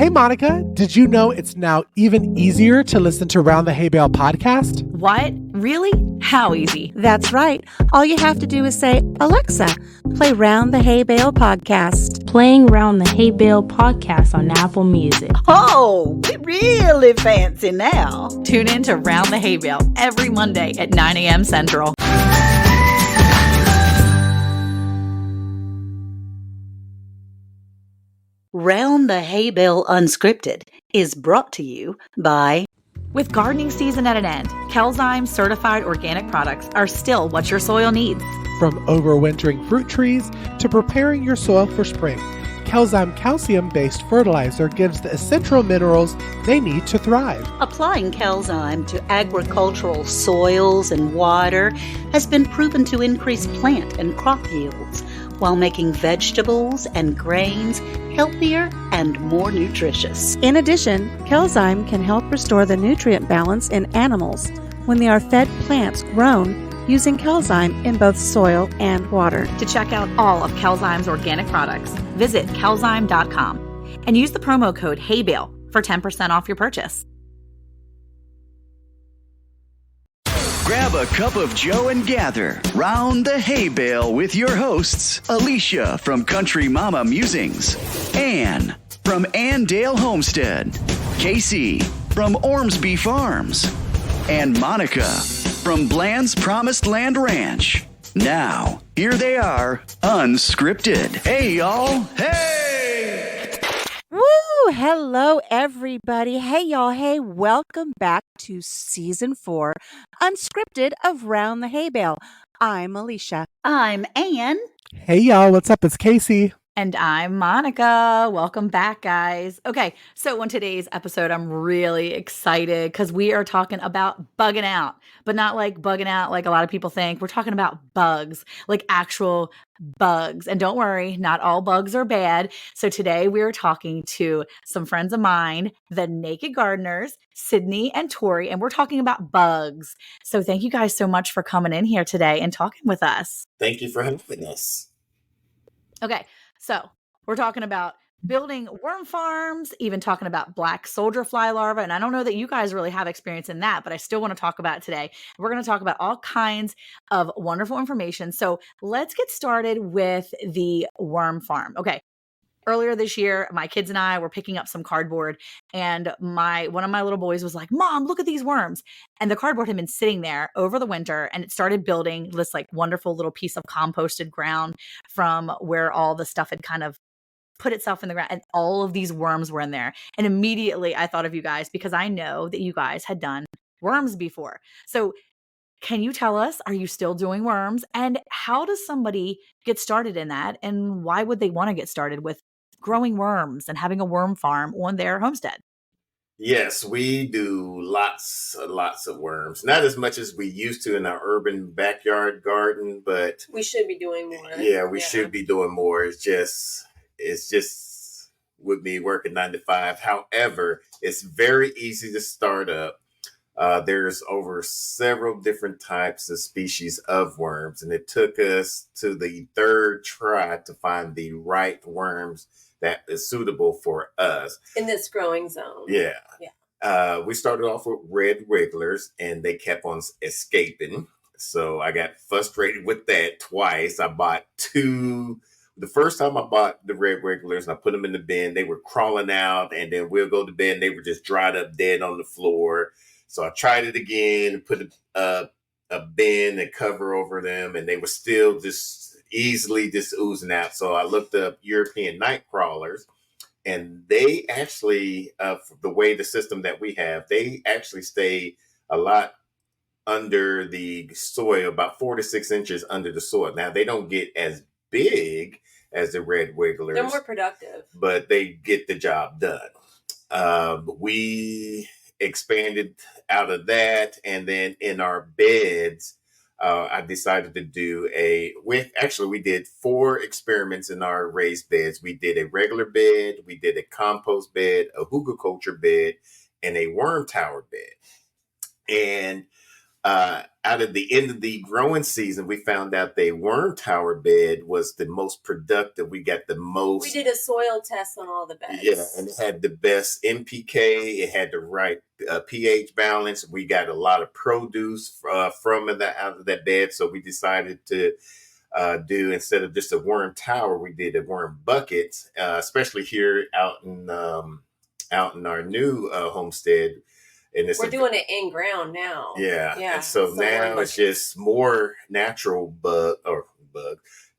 Hey, Monica, did you know it's now even easier to listen to Round the Hay Bale podcast? What? Really? How easy? That's right. All you have to do is say, Alexa, play Round the Hay Bale podcast. Playing Round the Hay Bale podcast on Apple Music. Oh, we're really fancy now. Tune in to Round the Hay Bale every Monday at 9 a.m. Central. Round the Hay Bale Unscripted is brought to you by... With gardening season at an end, Cayce certified organic products are still what your soil needs. From overwintering fruit trees to preparing your soil for spring, Cayce calcium-based fertilizer gives the essential minerals they need to thrive. Applying Cayce to agricultural soils and water has been proven to increase plant and crop yields while making vegetables and grains healthier and more nutritious. In addition, Cayce can help restore the nutrient balance in animals when they are fed plants grown using Cayce in both soil and water. To check out all of Cayce's organic products, visit cayce.com and use the promo code HAYBALE for 10% off your purchase. Grab a cup of joe and gather round the hay bale with your hosts, Alicia from Country Mama Musings, Anne from Andale Homestead, Cayce from Ormsby Farms, and Monica from Bland's Promised Land Ranch. Now, here they are, unscripted. Hey, y'all. Hey! Woo! Hello, everybody. Hey, y'all. Hey, welcome back to Season 4, Unscripted of Round the Hay Bale. I'm Alicia. I'm Anne. Hey, y'all, what's up? It's Cayce. And I'm Monica. Welcome back, guys. Okay, so on today's episode, I'm really excited because we are talking about bugging out, but not like bugging out like a lot of people think. We're talking about bugs, like actual bugs. And don't worry, not all bugs are bad. So today we are talking to some friends of mine, the Nakid gardeners, SIDNEY and Tori, and we're talking about bugs. So thank you guys so much for coming in here today and talking with us. Thank you for having us. Okay. So we're talking about building worm farms, even talking about black soldier fly larvae. And I don't know that you guys really have experience in that, but I still want to talk about it today. We're going to talk about all kinds of wonderful information. So let's get started with the worm farm. Okay. Earlier this year, my kids and I were picking up some cardboard, and one of my little boys was like, "Mom, look at these worms." And the cardboard had been sitting there over the winter, and it started building this like wonderful little piece of composted ground from where all the stuff had kind of put itself in the ground, and all of these worms were in there. And immediately I thought of you guys because I know that you guys had done worms before. So can you tell us, are you still doing worms? And how does somebody get started in that? And why would they want to get started with growing worms and having a worm farm on their homestead? Yes, we do lots of worms. Not as much as we used to in our urban backyard garden, but we should be doing more. Yeah, we should be doing more. It's just with me working 9 to 5. However, it's very easy to start up. There's over several different types of species of worms, and it took us to the third try to find the right worms that is suitable for us. In this growing zone. Yeah. We started off with red wigglers, and they kept on escaping. So I got frustrated with that twice. I bought 2. The first time I bought the red wigglers and I put them in the bin, they were crawling out, and then we'll go to bed and they were just dried up dead on the floor. So I tried it again, put a bin and cover over them, and they were still just easily just oozing out. So I looked up European night crawlers, and they actually, the way the system that we have, they actually stay a lot under the soil, about 4 to 6 inches under the soil. Now, they don't get as big as the red wigglers. They're more productive. But they get the job done. We expanded out of that, and then in our beds, I decided to do we did 4 experiments in our raised beds. We did a regular bed, we did a compost bed, a hugelkultur bed, and a worm tower bed. And out of the end of the growing season, we found out the worm tower bed was the most productive. We got the most. We did a soil test on all the beds. Yeah, and it had the best NPK. It had the right pH balance. We got a lot of produce from out of that bed. So we decided to do, instead of just a worm tower, we did a worm bucket, especially here out in our new homestead. And we're doing it in ground now. Yeah. Yeah. And so now it's just more natural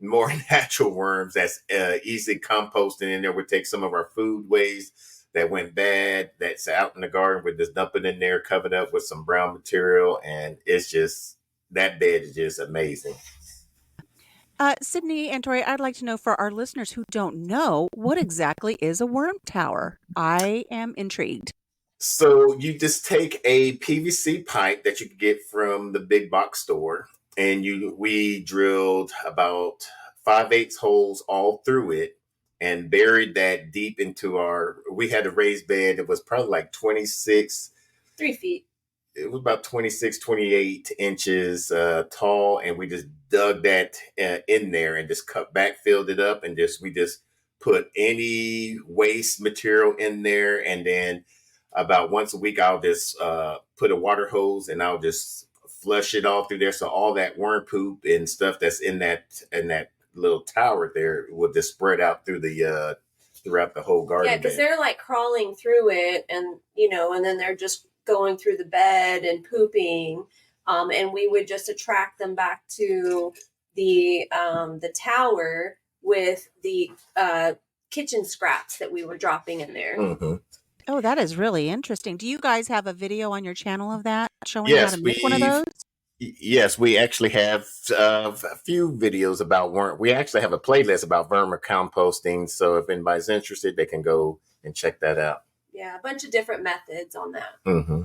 more natural worms that's easy composting in there. We take some of our food waste that went bad, that's out in the garden, we just dump it in there, covered up with some brown material. And it's just, that bed is just amazing. Sydney and Tori, I'd like to know, for our listeners who don't know, what exactly is a worm tower? I am intrigued. So you just take a PVC pipe that you can get from the big box store, and we drilled about 5/8 holes all through it and buried that deep into we had a raised bed. It was probably like 3 feet. It was about 26, 28 inches tall. And we just dug that in there and just filled it up. And we just put any waste material in there. And then about once a week, I'll just put a water hose and I'll just flush it all through there. So all that worm poop and stuff that's in that little tower there will just spread out through throughout the whole garden. Yeah, because they're like crawling through it, and and then they're just going through the bed and pooping. And we would just attract them back to the tower with the kitchen scraps that we were dropping in there. Mm-hmm. Oh, that is really interesting. Do you guys have a video on your channel of that showing how to make one of those? Yes, we actually have a few videos about worm. We actually have a playlist about vermicomposting. So if anybody's interested, they can go and check that out. Yeah, a bunch of different methods on that. Mm-hmm.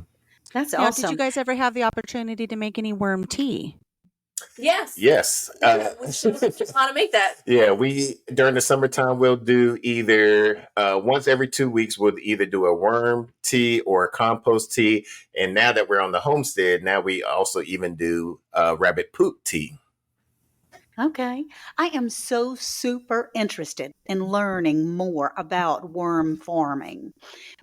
That's Now, awesome. did you guys ever have the opportunity to make any worm tea? Yes. Yes. We should how to make that. Yeah, during the summertime, we'll do either once every 2 weeks, we'll either do a worm tea or a compost tea. And now that we're on the homestead, now we also even do rabbit poop tea. Okay. I am so super interested in learning more about worm farming.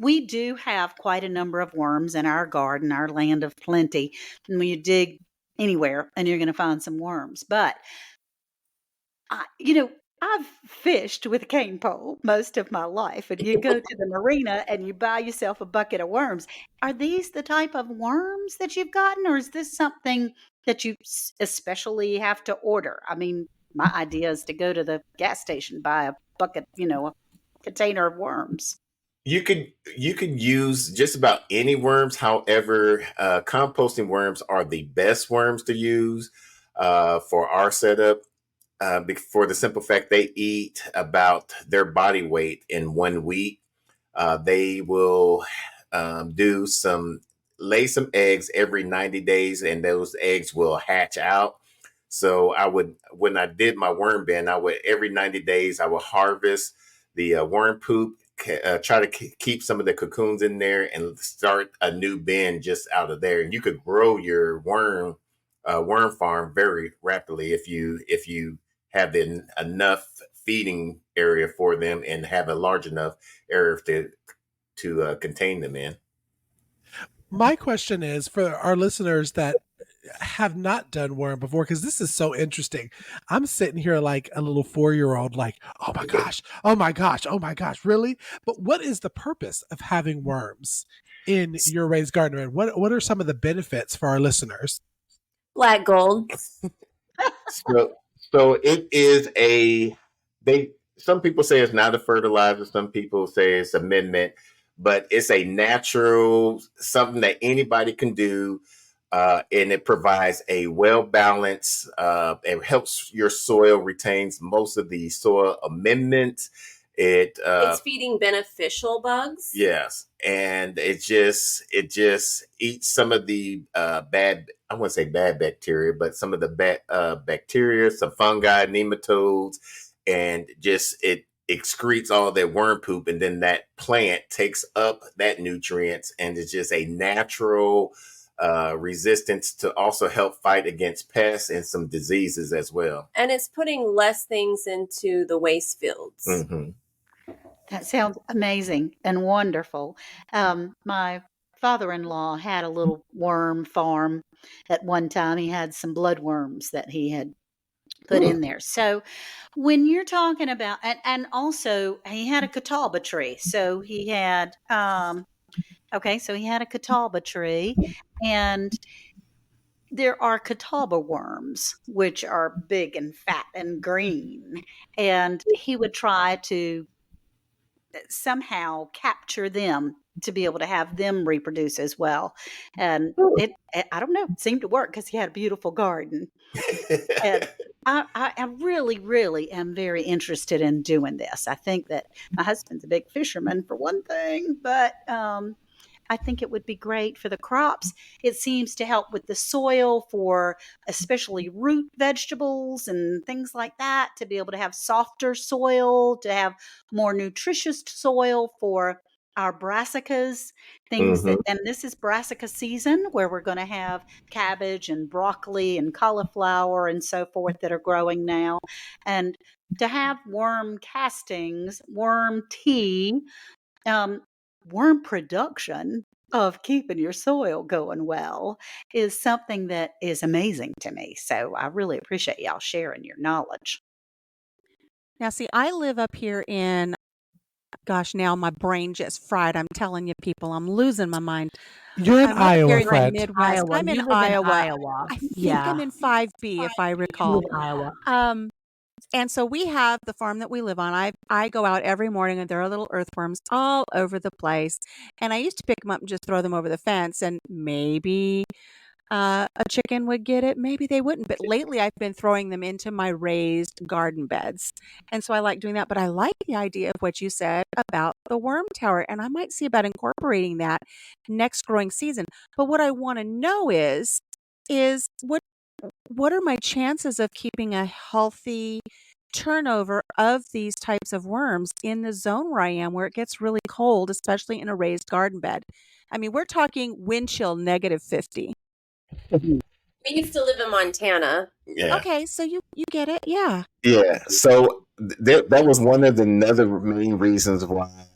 We do have quite a number of worms in our garden, our land of plenty. And when you dig anywhere, and you're going to find some worms. But, I've fished with a cane pole most of my life. And you go to the marina and you buy yourself a bucket of worms. Are these the type of worms that you've gotten? Or is this something that you especially have to order? I mean, my idea is to go to the gas station, buy a bucket, a container of worms. You could use just about any worms. However, composting worms are the best worms to use for our setup, for the simple fact they eat about their body weight in 1 week. They will lay some eggs every 90 days, and those eggs will hatch out. So when I did my worm bin, every 90 days, I would harvest the worm poop, try to keep some of the cocoons in there and start a new bin just out of there. And you could grow your worm farm very rapidly if you have enough feeding area for them and have a large enough area to contain them in. My question is for our listeners that have not done worm before, because this is so interesting. I'm sitting here like a little 4-year-old, like, oh my gosh, oh my gosh, oh my gosh, really? But what is the purpose of having worms in your raised garden? And what are some of the benefits for our listeners? Black gold. So it is some people say it's not a fertilizer, some people say it's amendment, but it's a natural, something that anybody can do. And it provides a well-balanced, it helps your soil, retains most of the soil amendments. It's feeding beneficial bugs. Yes. And it just eats some of the bad, I wouldn't say bad bacteria, but some of the bad bacteria, some fungi, nematodes, and just it excretes all that worm poop. And then that plant takes up that nutrients, and it's just a natural resistance to also help fight against pests and some diseases as well. And it's putting less things into the waste fields. Mm-hmm. That sounds amazing and wonderful. My father-in-law had a little worm farm at one time. He had some bloodworms that he had put in there. So when you're talking about, and also he had a catawba tree. So he had, so he had a catawba tree, and there are catawba worms, which are big and fat and green. And he would try to somehow capture them to be able to have them reproduce as well. And I don't know, it seemed to work because he had a beautiful garden. And I really, really am very interested in doing this. I think that my husband's a big fisherman for one thing, but I think it would be great for the crops. It seems to help with the soil for especially root vegetables and things like that, to be able to have softer soil, to have more nutritious soil for our brassicas, things that, and this is brassica season where we're going to have cabbage and broccoli and cauliflower and so forth that are growing now. And to have worm castings, worm tea, worm production of keeping your soil going well is something that is amazing to me. So I really appreciate y'all sharing your knowledge. Now, see, I live up here in, gosh, now my brain just fried. I'm telling you, people, I'm losing my mind. You're in I'm up here Iowa, in the friend. Midwest. Iowa. I'm You in live Iowa. Iowa. I think Yeah. I'm in 5B, if I recall. You live in Iowa. And so we have the farm that we live on. I go out every morning, and there are little earthworms all over the place. And I used to pick them up and just throw them over the fence, and maybe a chicken would get it, maybe they wouldn't. But lately, I've been throwing them into my raised garden beds, and so I like doing that. But I like the idea of what you said about the worm tower, and I might see about incorporating that next growing season. But what I want to know is what are my chances of keeping a healthy turnover of these types of worms in the zone where I am, where it gets really cold, especially in a raised garden bed? I mean, we're talking wind chill -50. We used to live in Montana. Yeah. Okay, so you get it, yeah. Yeah. So that was one of the other main reasons why I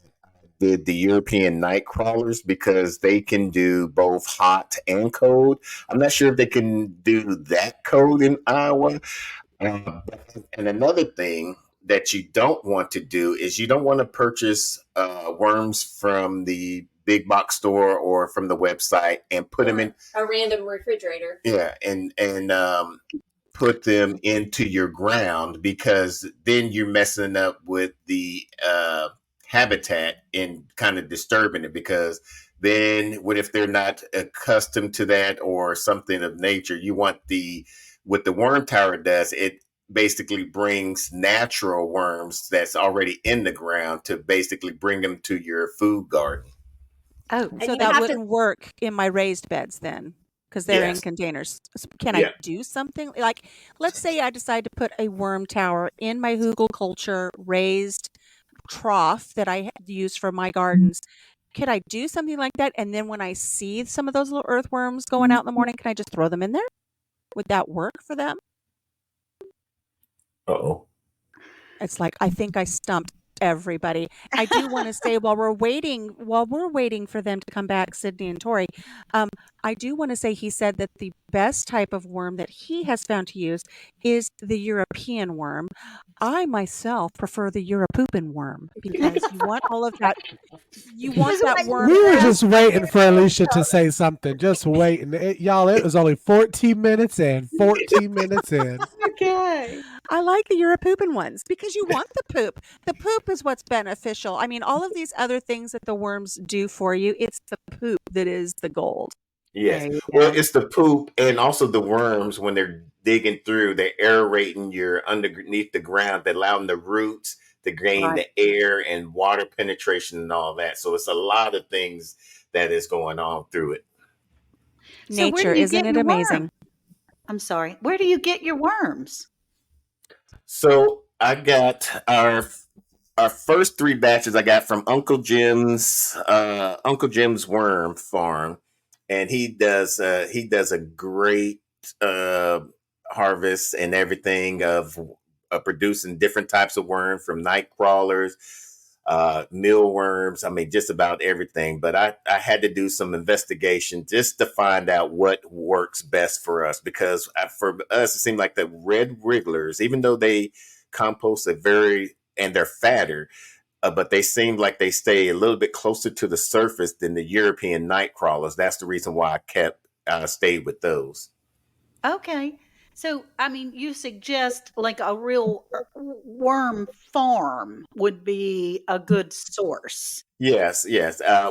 did the European night crawlers, because they can do both hot and cold. I'm not sure if they can do that cold in Iowa. And another thing that you don't want to do is you don't want to purchase worms from the big box store or from the website and put them in a random refrigerator. Yeah, and put them into your ground, because then you're messing up with the habitat and kind of disturbing it, because then what if they're not accustomed to that or something of nature? You want what the worm tower does, it basically brings natural worms that's already in the ground to basically bring them to your food garden. Oh, And so you that have wouldn't work in my raised beds then, because they're in Yes. containers. Can Yeah. I do something? Like, let's say I decide to put a worm tower in my hugelkultur raised trough that I use for my gardens. Could I do something like that? And then when I see some of those little earthworms going out in the morning, can I just throw them in there? Would that work for them? Uh-oh. It's like, I think I stumped everybody. I do want to say, while we're waiting for them to come back, Sydney and Tori, I do want to say he said that the best type of worm that he has found to use is the European worm. I myself prefer the Europoopin worm, because you want all of that. You want that worm. We were just waiting for Alicia to say something. Just waiting. Y'all, it was only 14 minutes in. 14 minutes in. Okay. I like the Europoopin ones because you want the poop. The poop is what's beneficial. I mean, all of these other things that the worms do for you, it's the poop that is the gold. Yes. Well, it's the poop, and also the worms, when they're digging through, they're aerating your underneath the ground, that allow the roots to gain the air and water penetration and all that. So it's a lot of things that is going on through it. So where Nature, do you isn't get it your amazing? worms? I'm sorry. Where do you get your worms? So I got our first 3 batches I got from Uncle Jim's worm farm. and he does a great harvest and everything of producing different types of worms, from night crawlers, mealworms. I mean, just about everything. But I had to do some investigation just to find out what works best for us, because for us, it seemed like the red wrigglers, even though they compost and they're fatter, but they seem like they stay a little bit closer to the surface than the European night crawlers. That's the reason why I stayed with those. Okay. So, I mean, you suggest like a real worm farm would be a good source. Yes.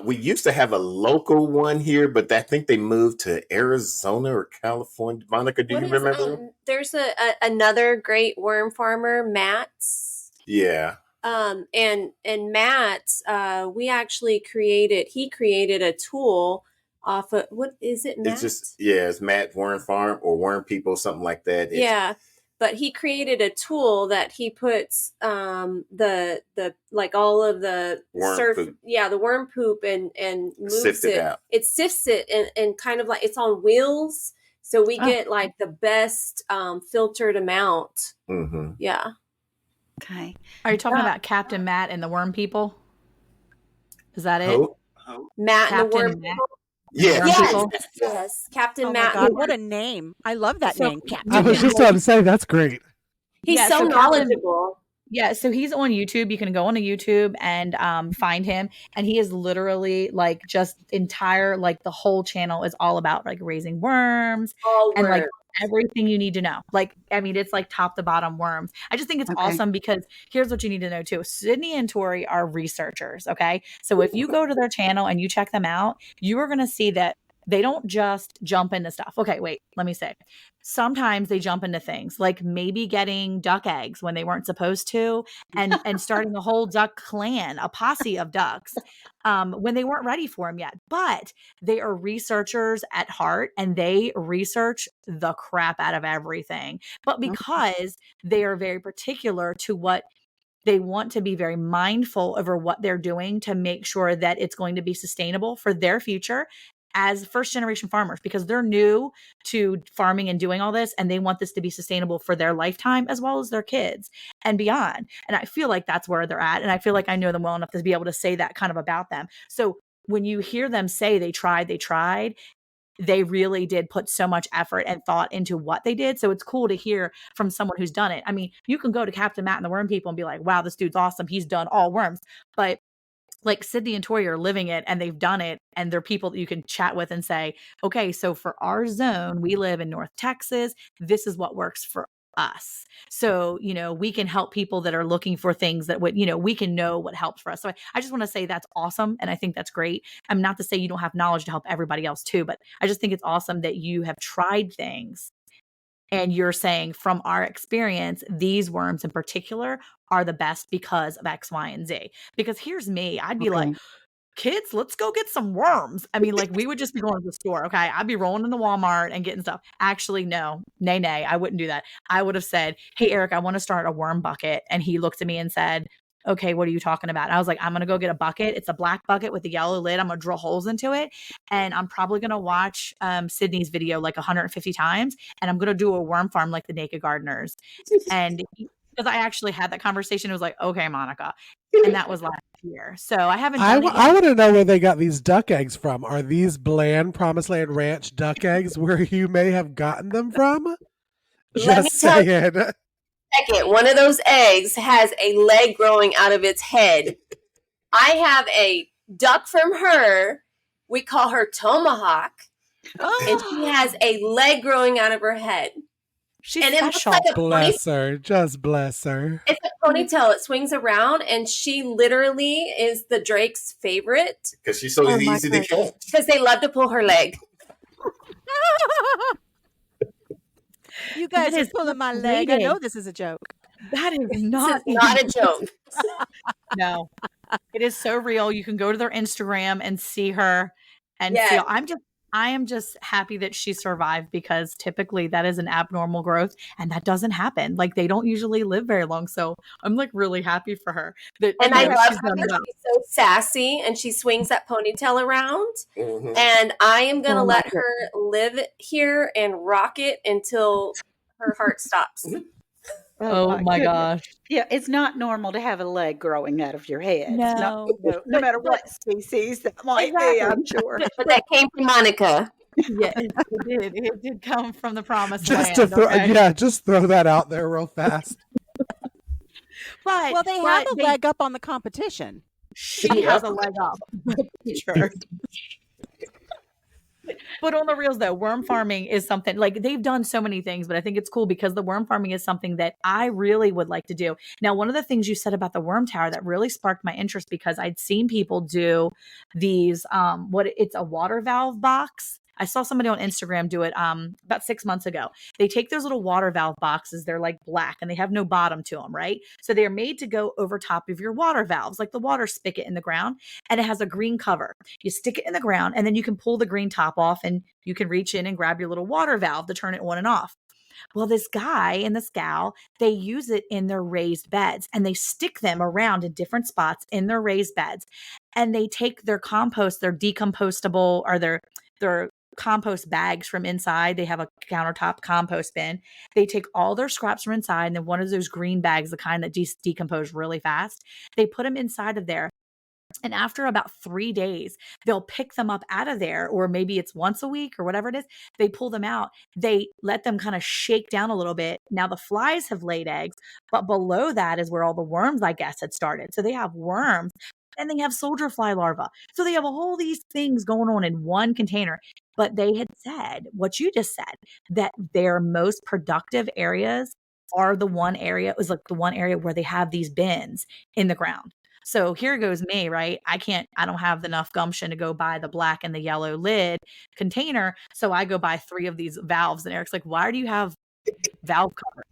We used to have a local one here, but I think they moved to Arizona or California. Monica, do you remember? There's another great worm farmer, Matt's. Yeah. And Matt's, he created a tool off of, what is it, Matt? It's Matt Worm Farm or Worm People, something like that. But he created a tool that he puts the like all of the the worm poop and moves it out. It sifts it and kind of like it's on wheels, so we get like the best filtered amount. Mm-hmm. Yeah. Okay. Are you talking about Captain Matt and the Worm People? Is that it? Matt Captain and the Worm Matt? People? Yes. Captain Oh Matt. my God, what a name. I love that name, Captain. I was just about to say, that's great. He's so knowledgeable. Yeah, so he's on YouTube. You can go on to YouTube and find him. And he is literally like just the whole channel is all about like raising worms and like everything you need to know. Like, I mean, it's like top to bottom worms. I just think it's awesome because here's what you need to know too. Sydney and Tori are researchers. Okay. So if you go to their channel and you check them out, you are going to see that they don't just jump into stuff. Okay, wait, let me say. Sometimes they jump into things like maybe getting duck eggs when they weren't supposed to and starting a whole duck clan, a posse of ducks when they weren't ready for them yet. But they are researchers at heart and they research the crap out of everything. But because they are very particular to what they want to be very mindful over what they're doing to make sure that it's going to be sustainable for their future as first generation farmers, because they're new to farming and doing all this. And they want this to be sustainable for their lifetime as well as their kids and beyond. And I feel like that's where they're at. And I feel like I know them well enough to be able to say that kind of about them. So when you hear them say they tried, they really did put so much effort and thought into what they did. So it's cool to hear from someone who's done it. I mean, you can go to Captain Matt and the Worm People and be like, wow, this dude's awesome. He's done all worms. But like Sydney and Tori are living it and they've done it. And they're people that you can chat with and say, okay, so for our zone, we live in North Texas. This is what works for us. So, we can help people that are looking for things that would, we can know what helps for us. So I just want to say that's awesome. And I think that's great. I'm not to say you don't have knowledge to help everybody else too, but I just think it's awesome that you have tried things. And you're saying from our experience, these worms in particular are the best because of X, Y, and Z. Because here's me, I'd be like, kids, let's go get some worms. I mean, like we would just be going to the store. Okay. I'd be rolling in the Walmart and getting stuff. Actually, no, nay, I wouldn't do that. I would have said, hey, Eric, I want to start a worm bucket. And he looked at me and said, okay, what are you talking about? And I was like, I'm going to go get a bucket. It's a black bucket with a yellow lid. I'm going to drill holes into it. And I'm probably going to watch Sydney's video like 150 times. And I'm going to do a worm farm like the Naked Gardeners. And because I actually had that conversation, it was like, okay, Monica. And that was last year. So I haven't done it yet. I want to know where they got these duck eggs from. Are these Bland Promised Land Ranch duck eggs where you may have gotten them from? Just saying. Second, one of those eggs has a leg growing out of its head. I have a duck from her. We call her Tomahawk. And she has a leg growing out of her head. She's and special. It looks like bless her. Just bless her. It's a ponytail. It swings around, and she literally is the Drake's favorite. Because she's so easy to catch. Because they love to pull her leg. You guys are pulling my leg. I know this is a joke. That is not a joke. No. It is so real. You can go to their Instagram and see her and feel. I am just happy that she survived because typically that is an abnormal growth and that doesn't happen. Like they don't usually live very long. So I'm like really happy for her that And I love she's her done well. because she's so sassy and she swings that ponytail around. And I am going to let her live here and rock it until her heart stops. Oh my gosh. Yeah, it's not normal to have a leg growing out of your head. No. No matter what species that might be, I'm sure. But that came from Monica. Yeah, it did. It did come from the promised Just land. to throw, Okay? just throw that out there real fast. But they have a leg up on the competition. She has a leg up. Sure. But on the reals though, worm farming is something like they've done so many things, but I think it's cool because the worm farming is something that I really would like to do. Now, one of the things you said about the worm tower that really sparked my interest because I'd seen people do these, it's a water valve box. I saw somebody on Instagram do it about 6 months ago. They take those little water valve boxes. They're like black and they have no bottom to them, right? So they're made to go over top of your water valves, like the water spigot in the ground. And it has a green cover. You stick it in the ground and then you can pull the green top off and you can reach in and grab your little water valve to turn it on and off. Well, this guy and this gal, they use it in their raised beds and they stick them around in different spots in their raised beds. And they take their compost, their decompostable or their compost bags from inside. They have a countertop compost bin. They take all their scraps from inside and then one of those green bags, the kind that decompose really fast, they put them inside of there. And after about 3 days, they'll pick them up out of there, or maybe it's once a week or whatever it is. They pull them out. They let them kind of shake down a little bit. Now the flies have laid eggs, but below that is where all the worms, I guess, had started. So they have worms and they have soldier fly larvae. So they have all these things going on in one container. But they had said what you just said, that their most productive areas are the one area, it was like the one area where they have these bins in the ground. So here goes me, right? I don't have enough gumption to go buy the black and the yellow lid container. So I go buy 3 of these valves. And Eric's like, why do you have valve cover?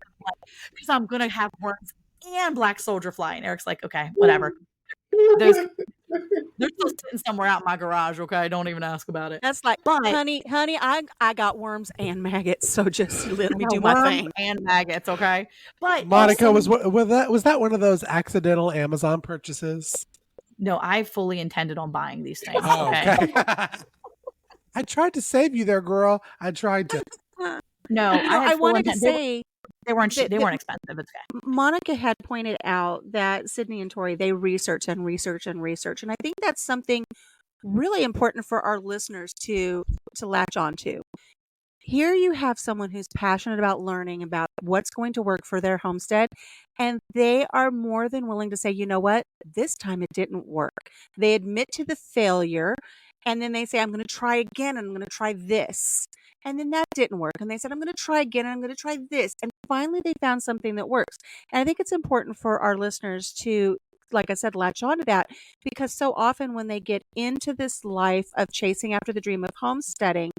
Because I'm going to have worms and black soldier fly. And Eric's like, okay, whatever. They're still sitting somewhere out in my garage. Okay. Don't even ask about it. That's like, honey, I got worms and maggots. So just let me do my thing. And maggots. Okay. But Monica, was that one of those accidental Amazon purchases? No, I fully intended on buying these things. Oh, okay. I tried to save you there, girl. I tried to. No, I wanted to say they weren't expensive. It's okay. Monica had pointed out that Sydney and Tori, they research. And I think that's something really important for our listeners to latch on to. Here you have someone who's passionate about learning about what's going to work for their homestead, and they are more than willing to say, you know what, this time it didn't work. They admit to the failure, and then they say, I'm going to try again, and I'm going to try this. And then that didn't work. And they said, I'm going to try again, and I'm going to try this. And finally, they found something that works. And I think it's important for our listeners to, like I said, latch on to that, because so often when they get into this life of chasing after the dream of homesteading,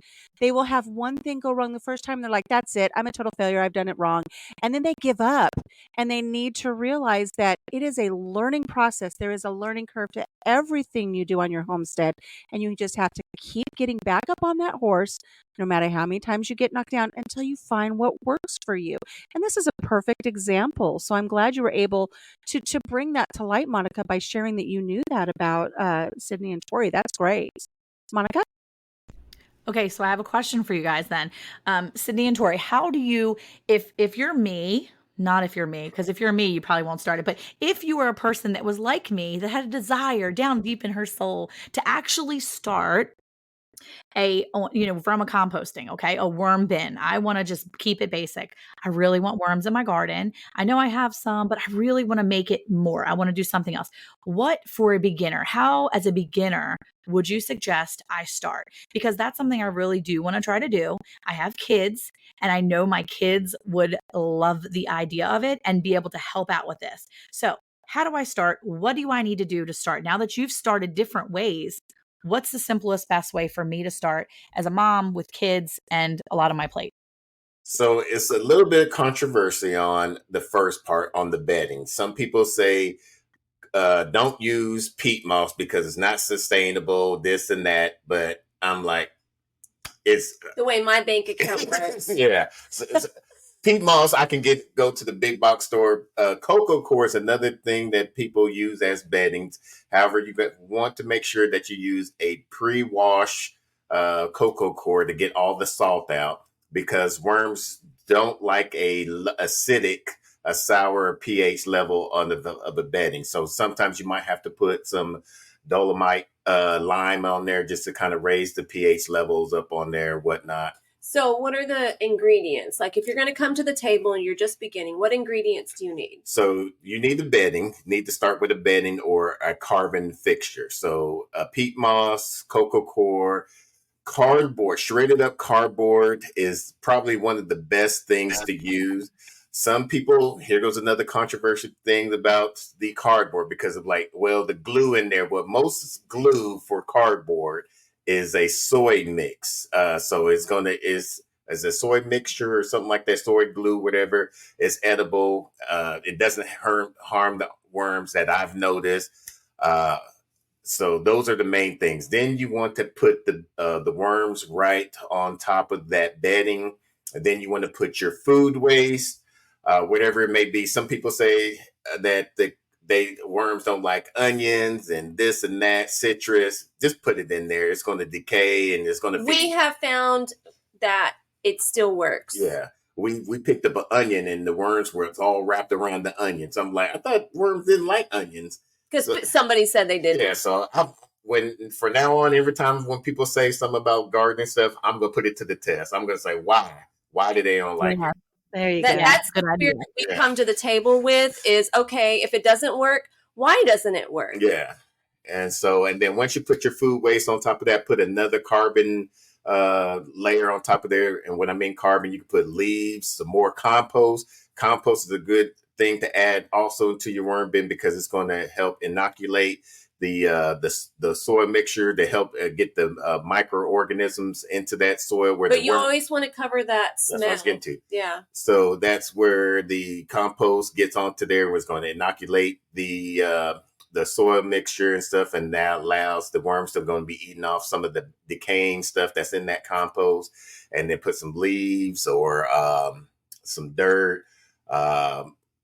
they will have one thing go wrong the first time. They're like, that's it. I'm a total failure. I've done it wrong. And then they give up, and they need to realize that it is a learning process. There is a learning curve to everything you do on your homestead. And you just have to keep getting back up on that horse, no matter how many times you get knocked down, until you find what works for you. And this is a perfect example. So I'm glad you were able to bring that to light, Monica, by sharing that you knew that about Sydney and Tori. That's great. Monica? Okay, so I have a question for you guys then. Sydney and Tori, how do you, if you're me, not if you're me, because if you're me, you probably won't start it. But if you were a person that was like me, that had a desire down deep in her soul to actually start from a composting, okay, a worm bin. I want to just keep it basic. I really want worms in my garden. I know I have some, but I really want to make it more. I want to do something else. What for a beginner? How, as a beginner, would you suggest I start? Because that's something I really do want to try to do. I have kids, and I know my kids would love the idea of it and be able to help out with this. So how do I start? What do I need to do to start? Now that you've started different ways, what's the simplest, best way for me to start as a mom with kids and a lot on my plate? So it's a little bit of controversy on the first part on the bedding. Some people say don't use peat moss because it's not sustainable, this and that. But I'm like, it's The way my bank account works. yeah. So peat moss, I can go to the big box store. Cocoa core is another thing that people use as beddings. However, you want to make sure that you use a pre-wash cocoa core to get all the salt out, because worms don't like a sour pH level on the bedding. So sometimes you might have to put some dolomite lime on there just to kind of raise the pH levels up on there, whatnot. So what are the ingredients? Like if you're going to come to the table and you're just beginning, what ingredients do you need? So you need the bedding. You need to start with a bedding or a carving fixture. So peat moss, cocoa core, cardboard, shredded up cardboard is probably one of the best things to use. Some people, here goes another controversial thing about the cardboard, because of the glue in there. Well, most glue for cardboard is a soy mix. So it's is a soy mixture or something like that, soy glue, whatever. It's edible. It doesn't harm the worms that I've noticed. So those are the main things. Then you want to put the worms right on top of that bedding. And then you want to put your food waste, whatever it may be. Some people say that worms don't like onions and this and that, citrus. Just put it in there. It's going to decay and it's going to. We have found that it still works. Yeah. We picked up an onion and the worms were all wrapped around the onions. I'm like, I thought worms didn't like onions. Because somebody said they did. Yeah, so for now on, every time when people say something about gardening stuff, I'm gonna put it to the test. I'm gonna say why? Why do they don't like it? There you go. That's the spirit we come to the table with is, okay, if it doesn't work, why doesn't it work? Yeah, and then once you put your food waste on top of that, put another carbon layer on top of there. And when I mean carbon, you can put leaves, some more compost. Compost is a good thing to add also to your worm bin, because it's going to help inoculate the soil mixture to help get the microorganisms into that soil. But you always want to cover that smell. That's what I was getting to. Yeah. So that's where the compost gets onto there. It's going to inoculate the soil mixture and stuff, and that allows the worms to going to be eating off some of the decaying stuff that's in that compost. And then put some leaves or some dirt.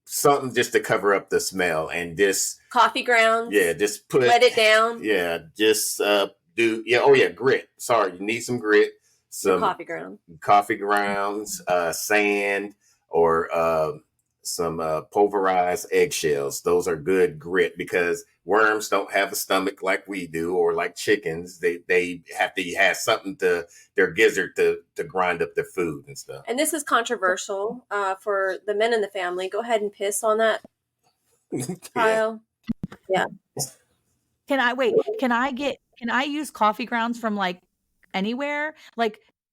Something just to cover up the smell, and just coffee grounds. Yeah, just let it down. Yeah, just grit. Sorry, you need some grit, some coffee grounds, sand, or some pulverized eggshells. Those are good grit, because worms don't have a stomach like we do, or like chickens. They have to have something their gizzard to grind up their food and stuff. And this is controversial for the men in the family. Go ahead and piss on that pile. Yeah. Can I use coffee grounds from anywhere?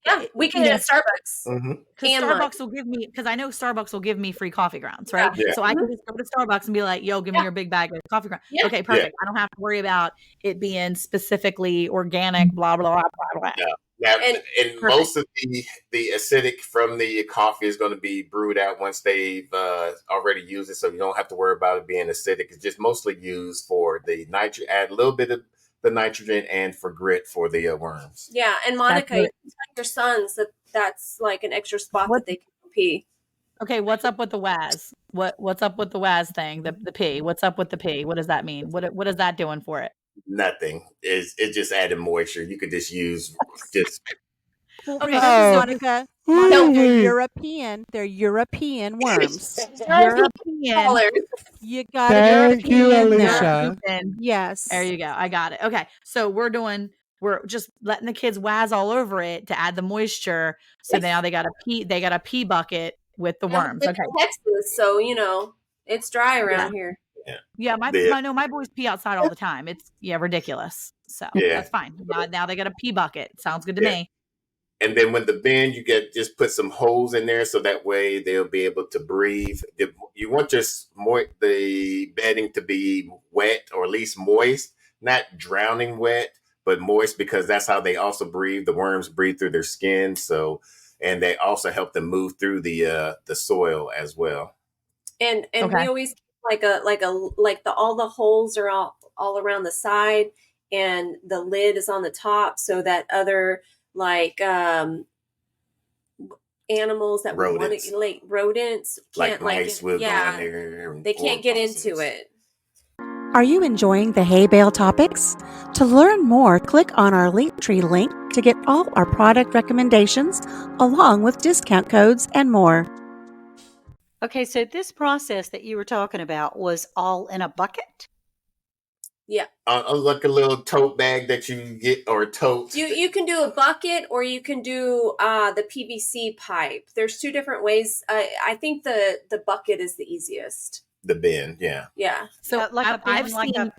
Yeah, we can at Starbucks. Mm-hmm. Starbucks will give me, because I know Starbucks will give me free coffee grounds, right? Yeah. So I can just go to Starbucks and be like, yo, give me your big bag of coffee grounds. Yeah. Okay, perfect. I don't have to worry about it being specifically organic, blah, blah, blah, blah, blah. Yeah. Now, and most of the acidic from the coffee is going to be brewed out once they've already used it, so you don't have to worry about it being acidic. It's just mostly used for the nitrogen, add a little bit of the nitrogen, and for grit for the worms. Yeah, and Monica, you tell your sons that's like an extra spot that they can pee. Okay, what's up with the WAS? What's up with the WAS thing? The pee. What's up with the pee? What does that mean? What is that doing for it? Nothing. It's just adding moisture. You could just use Okay, Monica. They're European. They're European worms. European. You got Thank you, Alicia. Yes. There you go. I got it. Okay. So we're just letting the kids waz all over it to add the moisture. So now they got a pee bucket with the worms. Okay. Texas, so it's dry around here. Yeah, my boys pee outside all the time. It's ridiculous. So that's fine. Now they got a pee bucket. Sounds good to me. And then when the bin, just put some holes in there so that way they'll be able to breathe. You want the bedding to be wet, or at least moist, not drowning wet, but moist, because that's how they also breathe. The worms breathe through their skin, and they also help them move through the soil as well. And we always all the holes are all around the side, and the lid is on the top, so that other like animals that we want Rodents. to, like rodents, Like can't mice will go in yeah, there. they can't get into possums. it. Are you enjoying the hay bale topics? To learn more, click on our Linktree link to get all our product recommendations, along with discount codes and more. Okay, so this process that you were talking about was all in a bucket? Yeah. Like a little tote bag that you get, or tote. You can do a bucket, or you can do the PVC pipe. There's two different ways. I think the bucket is the easiest. The bin, yeah. Yeah. So like a bin, I've like seen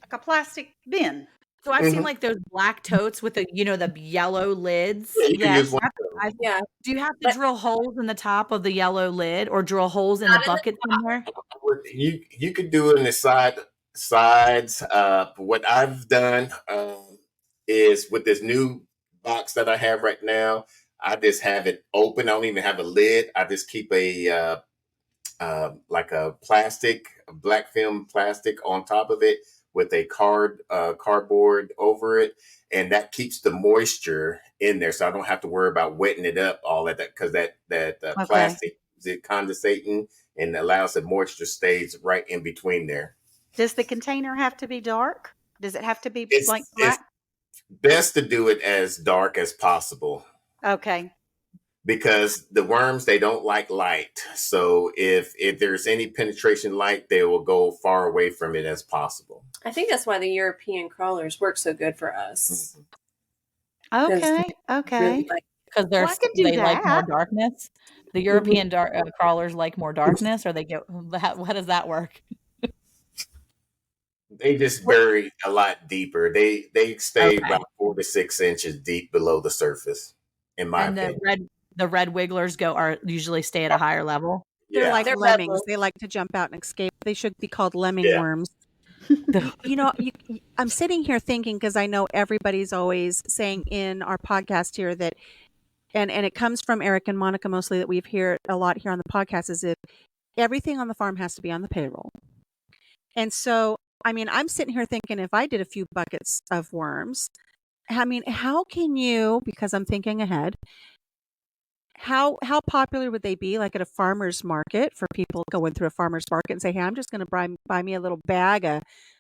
a plastic bin. So I've seen like those black totes with the the yellow lids. Yeah, you can use one. Yeah. Do you have to drill holes in the top of the yellow lid, or drill holes in the bucket somewhere? You could do it in the sides. What I've done is, with this new box that I have right now, I just have it open. I don't even have a lid. I just keep a like a black film plastic on top of it with a cardboard over it, and that keeps the moisture in there, so I don't have to worry about wetting it up all that, because that plastic is condensating and allows the moisture stays right in between there. Does the container have to be dark? Does it have to be like It's black? best to do it as dark as possible, Okay. because the worms, they don't like light. So if there's any penetration light, they will go far away from it as possible. I think that's why the European crawlers work so good for us. Okay. Okay. Because Well, I can do they like more that. darkness. The European crawlers like more darkness, or they get how does that work? They just bury a lot deeper. They stay about 4 to 6 inches deep below the surface, in my And opinion. the red wigglers usually stay at a higher level. They're Yeah. like They're lemmings. rebels. They like to jump out and escape. They should be called lemming Yeah. worms. I'm sitting here thinking, because I know everybody's always saying in our podcast here that, and it comes from Eric and Monica mostly, that we've heard a lot here on the podcast, is if everything on the farm has to be on the payroll. And so, I mean, I'm sitting here thinking, if I did a few buckets of worms, I mean, how can you, because I'm thinking ahead, how popular would they be, like at a farmer's market, for people going through a farmer's market and say, hey, I'm just going to buy me a little bag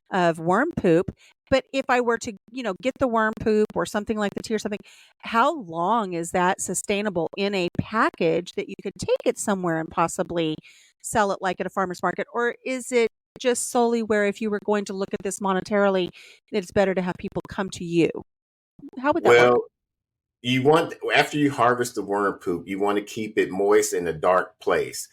of worm poop. But if I were to, get the worm poop or something like the tea or something, how long is that sustainable in a package that you could take it somewhere and possibly sell it, like at a farmer's market? Or is it just solely where, if you were going to look at this monetarily, it's better to have people come to you? How would that work? Well, you want, after you harvest the worm poop, you want to keep it moist in a dark place.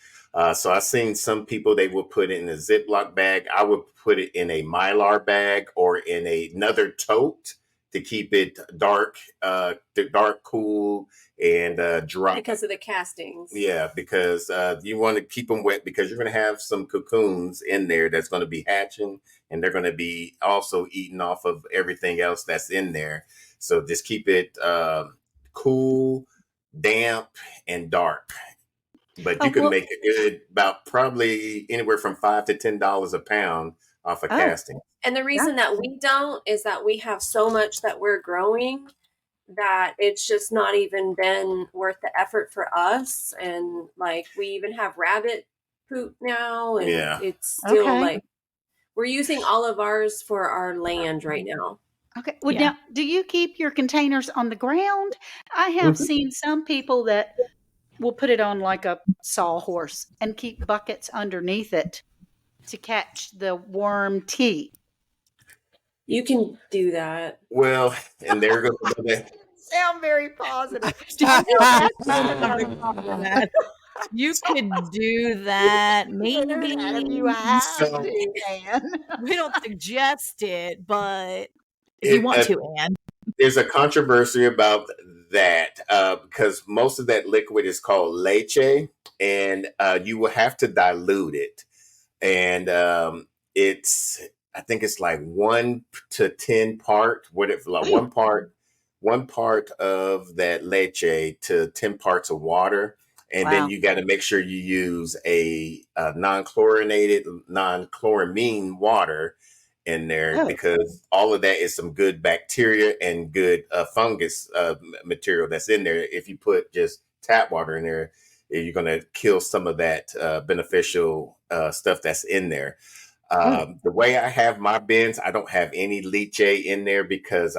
So I've seen some people, they will put it in a Ziploc bag. I would put it in a Mylar bag or in another tote to keep it dark, cool, and dry. Because of the castings. Yeah, because you want to keep them wet, because you're going to have some cocoons in there that's going to be hatching, and they're going to be also eating off of everything else that's in there. So just keep it cool, damp, and dark. But you can make it good, about probably anywhere from $5 to $10 a pound off a casting. And the reason that we don't is that we have so much that we're growing that it's just not even been worth the effort for us. And like, we even have rabbit poop now, and it's still like, we're using all of ours for our land right now. Okay. Well, now, do you keep your containers on the ground? I have seen some people that will put it on like a sawhorse and keep buckets underneath it to catch the worm tea. You can do that. Well, and there goes that. Sound very positive. You could do that, maybe. You have So- to, man. We don't suggest it, but if you want to, Anne. There's a controversy about that because most of that liquid is called leche, and you will have to dilute it. And I think it's like 1 to 10 part, one part of that leche to 10 parts of water. And then you got to make sure you use a non-chloramine water. in there Oh. because all of that is some good bacteria and good fungus material that's in there. If you put just tap water in there, you're going to kill some of that beneficial stuff that's in there. The way I have my bins, I don't have any leachate in there because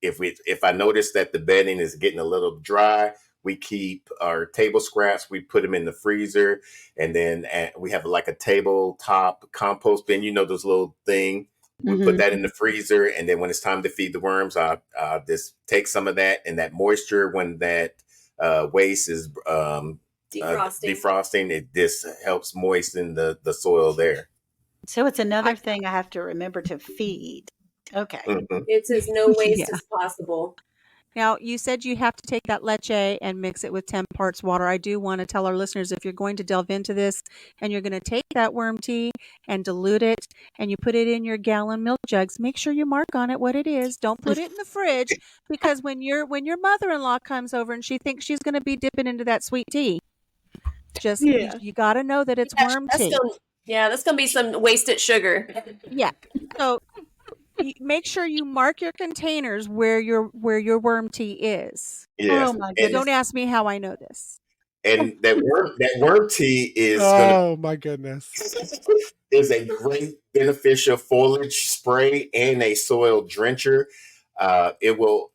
if I notice that the bedding is getting a little dry, we keep our table scraps, we put them in the freezer, and then we have like a tabletop compost bin, those little thing. We put that in the freezer, and then when it's time to feed the worms, I just take some of that, and that moisture, when that waste is defrosting, it just helps moisten the soil there. So it's another thing I have to remember to feed. Okay. It's as no waste as possible. Now, you said you have to take that leche and mix it with 10 parts water. I do want to tell our listeners, if you're going to delve into this and you're going to take that worm tea and dilute it and you put it in your gallon milk jugs, make sure you mark on it what it is. Don't put it in the fridge, because when your mother-in-law comes over and she thinks she's going to be dipping into that sweet tea, you got to know that it's worm tea. That's going to be some wasted sugar. Yeah. So make sure you mark your containers where your worm tea is. Yes. Oh my goodness! Don't ask me how I know this. And that worm tea is my goodness, is a great beneficial foliage spray and a soil drencher. It will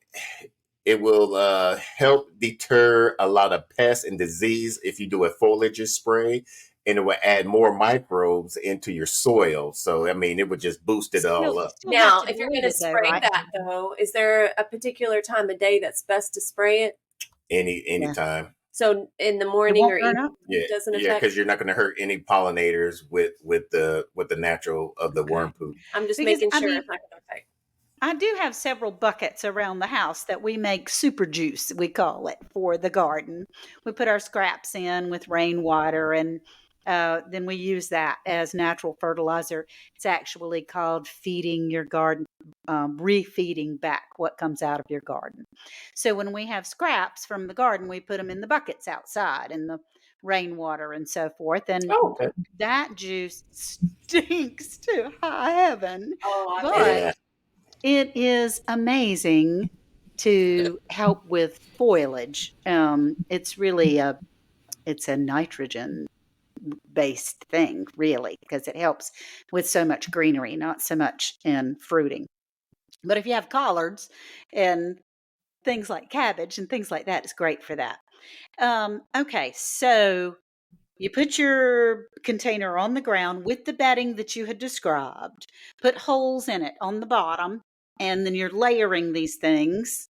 help deter a lot of pests and disease if you do a foliage spray. And it will add more microbes into your soil. So, I mean, it would just boost it all up. Now, if you're going to spray that, though, is there a particular time of day that's best to spray it? Any time. So, in the morning or evening, it doesn't affect? Yeah, because you're not going to hurt any pollinators with the natural of the worm poop. I'm just making sure it's not going to affect. I do have several buckets around the house that we make super juice, we call it, for the garden. We put our scraps in with rainwater, and then we use that as natural fertilizer. It's actually called feeding your garden, refeeding back what comes out of your garden. So when we have scraps from the garden, we put them in the buckets outside in the rainwater and so forth. And that juice stinks to high heaven. But it is amazing to help with foliage. It's really it's a nitrogen based thing, really, because it helps with so much greenery, not so much in fruiting. But if you have collards and things like cabbage and things like that, it's great for that. Okay, so you put your container on the ground with the bedding that you had described, put holes in it on the bottom, and then you're layering these things.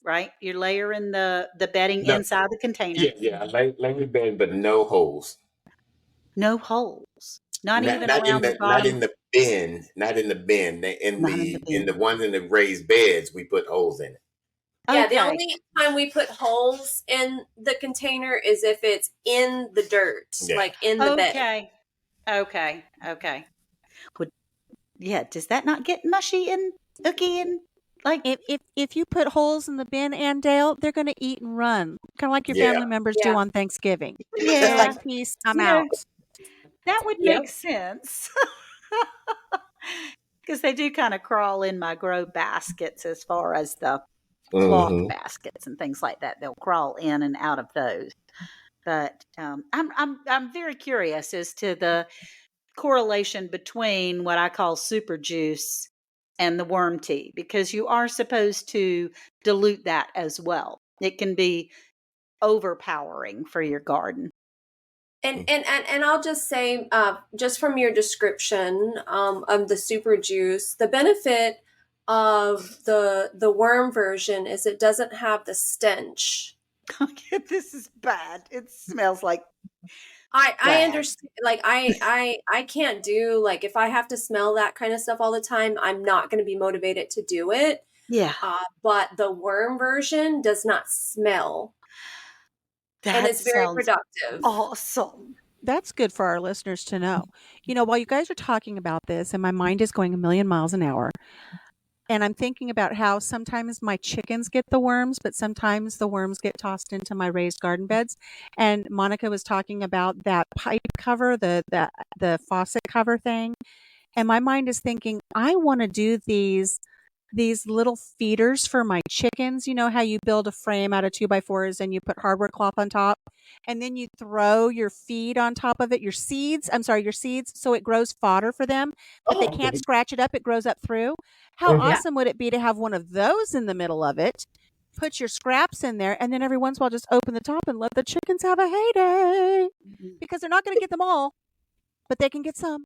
Right? You're layering the bedding inside the container. Yeah, layering bedding, but no holes. No holes. Not even around the bottom. Not in the bin. Not in the bin. In the ones in the raised beds, we put holes in it. Yeah, the only time we put holes in the container is if it's in the dirt, like in the bed. Okay. Well, does that not get mushy and icky and like if you put holes in the bin, and Dale, they're going to eat and run, kind of like your family members do on Thanksgiving. Yeah, like peace, I'm out. That would make sense, because they do kind of crawl in my grow baskets as far as the cloth baskets and things like that. They'll crawl in and out of those. But I'm very curious as to the correlation between what I call super juice and the worm tea, because you are supposed to dilute that as well. It can be overpowering for your garden. And I'll just say, just from your description of the super juice, the benefit of the worm version is it doesn't have the stench. This is bad. It smells like I understand. Like I can't do, like, if I have to smell that kind of stuff all the time, I'm not going to be motivated to do it. Yeah. But the worm version does not smell. And it's very productive. Awesome. That's good for our listeners to know. While you guys are talking about this, and my mind is going a million miles an hour, And I'm thinking about how sometimes my chickens get the worms, but sometimes the worms get tossed into my raised garden beds. And Monica was talking about that pipe cover, the faucet cover thing. And my mind is thinking, I want to do these little feeders for my chickens. You know how you build a frame out of 2x4s and you put hardware cloth on top, and then you throw your feed on top of it, your seeds, so it grows fodder for them, but they can't scratch it up. It grows up through. How awesome would it be to have one of those in the middle of it? Put your scraps in there, and then every once in a while just open the top and let the chickens have a heyday, because they're not going to get them all, but they can get some.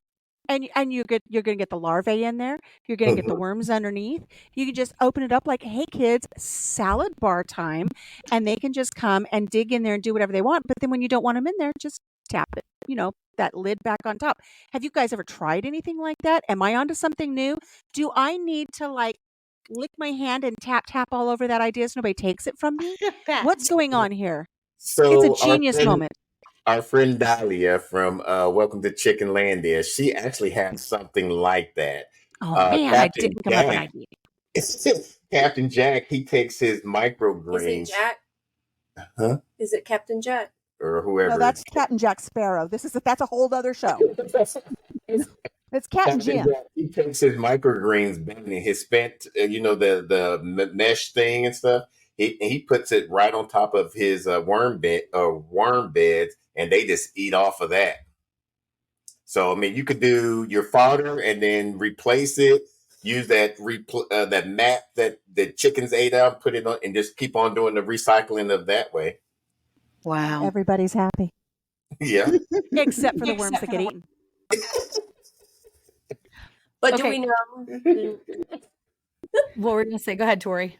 And you're going to get the larvae in there. You're going to get the worms underneath. You can just open it up like, hey, kids, salad bar time. And they can just come and dig in there and do whatever they want. But then when you don't want them in there, just tap it, that lid back on top. Have you guys ever tried anything like that? Am I onto something new? Do I need to lick my hand and tap all over that idea so nobody takes it from me? What's going on here? So It's a genius moment. Our friend Dahlia from Welcome to Chicken Landia, she actually has something like that. Oh, man, I didn't come up with an idea. Captain Jack, he takes his microgreens. Is it Jack? Huh? Is it Captain Jack? Or whoever. No, that's Captain Jack Sparrow. That's a whole other show. It's Captain Jim. Jack, he takes his microgreens bin and his spent, the mesh thing and stuff. He puts it right on top of his worm beds, and they just eat off of that. So, I mean, you could do your fodder and then replace it. Use that mat that the chickens ate out, put it on, and just keep on doing the recycling of that way. Wow. Everybody's happy. Yeah. Except for the worms that get eaten. But Okay. do we know? What were you going to say? Go ahead, Tori.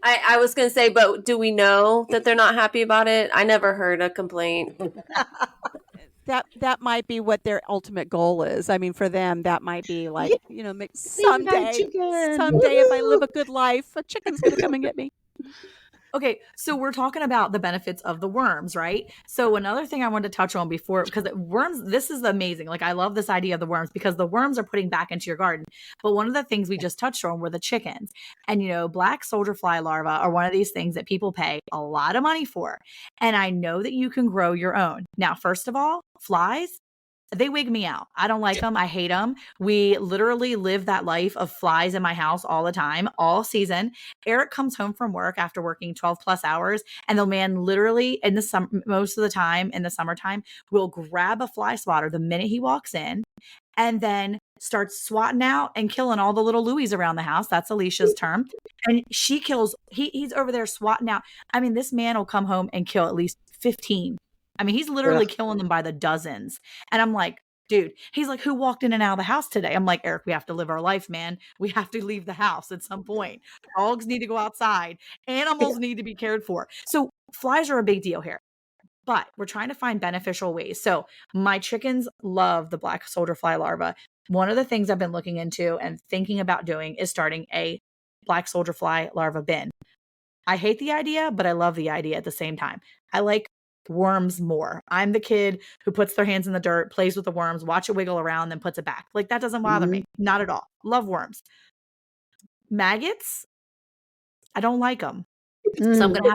I was going to say, but do we know that they're not happy about it? I never heard a complaint. That might be what their ultimate goal is. I mean, for them, that might be like, someday if I live a good life, a chicken's going to come and get me. Okay, so we're talking about the benefits of the worms, right? So another thing I wanted to touch on before, because worms, this is amazing. Like, I love this idea of the worms because the worms are putting back into your garden. But one of the things we just touched on were the chickens. And, black soldier fly larvae are one of these things that people pay a lot of money for. And I know that you can grow your own. Now, first of all, flies, they wig me out. I don't like them. I hate them. We literally live that life of flies in my house all the time, all season. Eric comes home from work after working 12 plus hours, and the man literally in the summer, most of the time in the summertime, will grab a fly swatter the minute he walks in, and then starts swatting out and killing all the little Louis around the house. That's Alicia's term. And she kills, he's over there swatting out. I mean, this man will come home and kill at least 15. I mean, he's literally killing them by the dozens. And I'm like, dude, he's like, who walked in and out of the house today? I'm like, Eric, we have to live our life, man. We have to leave the house at some point. Dogs need to go outside. Animals need to be cared for. So flies are a big deal here. But we're trying to find beneficial ways. So my chickens love the black soldier fly larva. One of the things I've been looking into and thinking about doing is starting a black soldier fly larva bin. I hate the idea, but I love the idea at the same time. I like worms more. I'm the kid who puts their hands in the dirt, plays with the worms, watch it wiggle around, then puts it back. Like, that doesn't bother me. Not at all. Love worms. Maggots, I don't like them. So I'm gonna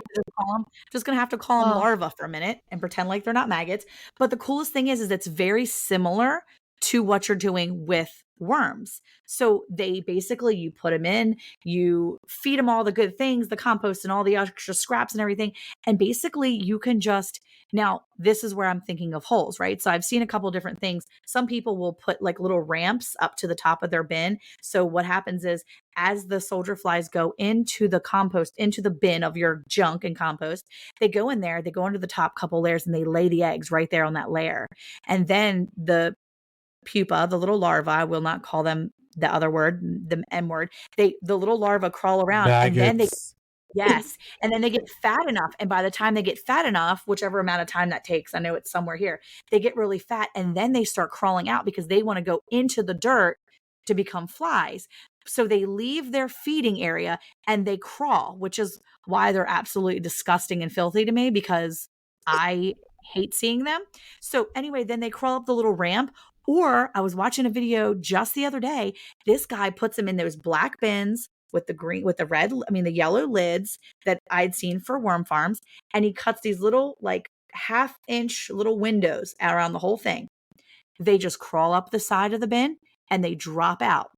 have to call them larvae for a minute and pretend like they're not maggots. But the coolest thing is it's very similar to what you're doing with worms. So they basically, you put them in, you feed them all the good things, the compost and all the extra scraps and everything. And basically you can just, now this is where I'm thinking of holes, right? So I've seen a couple different things. Some people will put like little ramps up to the top of their bin. So what happens is as the soldier flies go into the compost, into the bin of your junk and compost, they go in there, they go into the top couple layers and they lay the eggs right there on that layer. And then the pupa, the little larvae, I will not call them the other word, the M word. The little larvae crawl around Maggots. and then and then they get fat enough. And by the time they get fat enough, whichever amount of time that takes, I know it's somewhere here, they get really fat and then they start crawling out because they want to go into the dirt to become flies. So they leave their feeding area and they crawl, which is why they're absolutely disgusting and filthy to me because I hate seeing them. So anyway, then they crawl up the little ramp, Or I was watching a video just the other day. This guy puts them in those black bins with the yellow lids that I'd seen for worm farms. And he cuts these little, like, 1/2-inch little windows around the whole thing. They just crawl up the side of the bin and they drop out.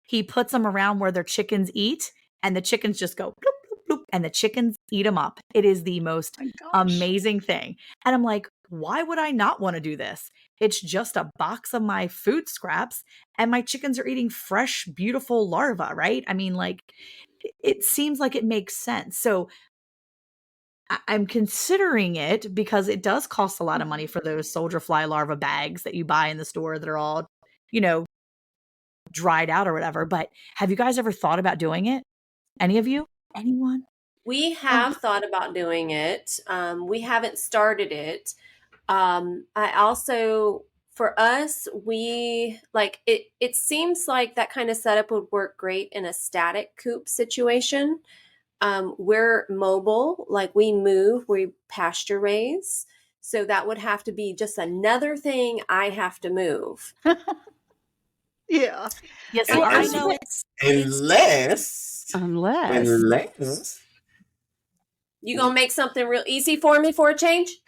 He puts them around where their chickens eat, and the chickens just go bloop, bloop, bloop, and the chickens eat them up. It is the most amazing thing. And I'm like, why would I not want to do this? It's just a box of my food scraps, and my chickens are eating fresh, beautiful larvae, right? I mean, like, it seems like it makes sense. So I'm considering it because it does cost a lot of money for those soldier fly larva bags that you buy in the store that are all, dried out or whatever. But have you guys ever thought about doing it? Any of you? Anyone? We have thought about doing it. We haven't started it. I also, for us, it seems like that kind of setup would work great in a static coop situation. We're mobile, like we move, we pasture raise. So that would have to be just another thing I have to move. Yeah. Yes, And I as- know Unless You gonna make something real easy for me for a change?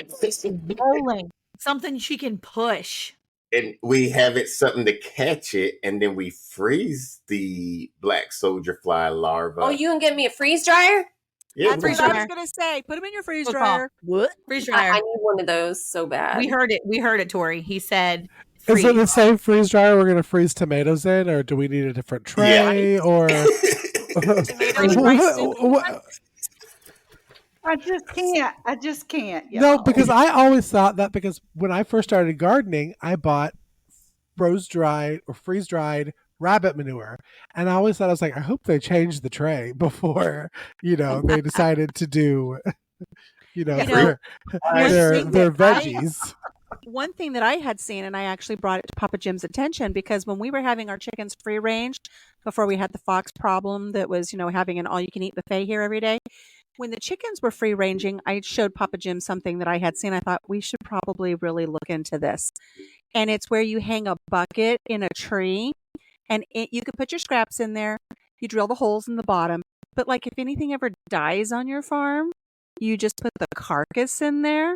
rolling. Something she can push. And we have it something to catch it, and then we freeze the black soldier fly larva. Oh, you can get me a freeze dryer? Yeah, That's we what I can. was going to say. Put them in your freeze What? dryer. Freeze I dryer. need one of those so bad. We heard it, Tori. He said Is it the freeze. same freeze dryer we're going to freeze tomatoes in, or do we need a different tray? Or Tomatoes, rice soup. I just can't. No, y'all. because I always thought that because when I first started gardening, I bought freeze dried rabbit manure, and I always thought, I was like, I hope they changed the tray before they decided to do their veggies. One thing that I had seen, and I actually brought it to Papa Jim's attention, because when we were having our chickens free range before we had the fox problem that was, having an all-you-can-eat buffet here every day, when the chickens were free ranging, I showed Papa Jim something that I had seen. I thought we should probably really look into this. And it's where you hang a bucket in a tree, and you could put your scraps in there. You drill the holes in the bottom. But like if anything ever dies on your farm, you just put the carcass in there,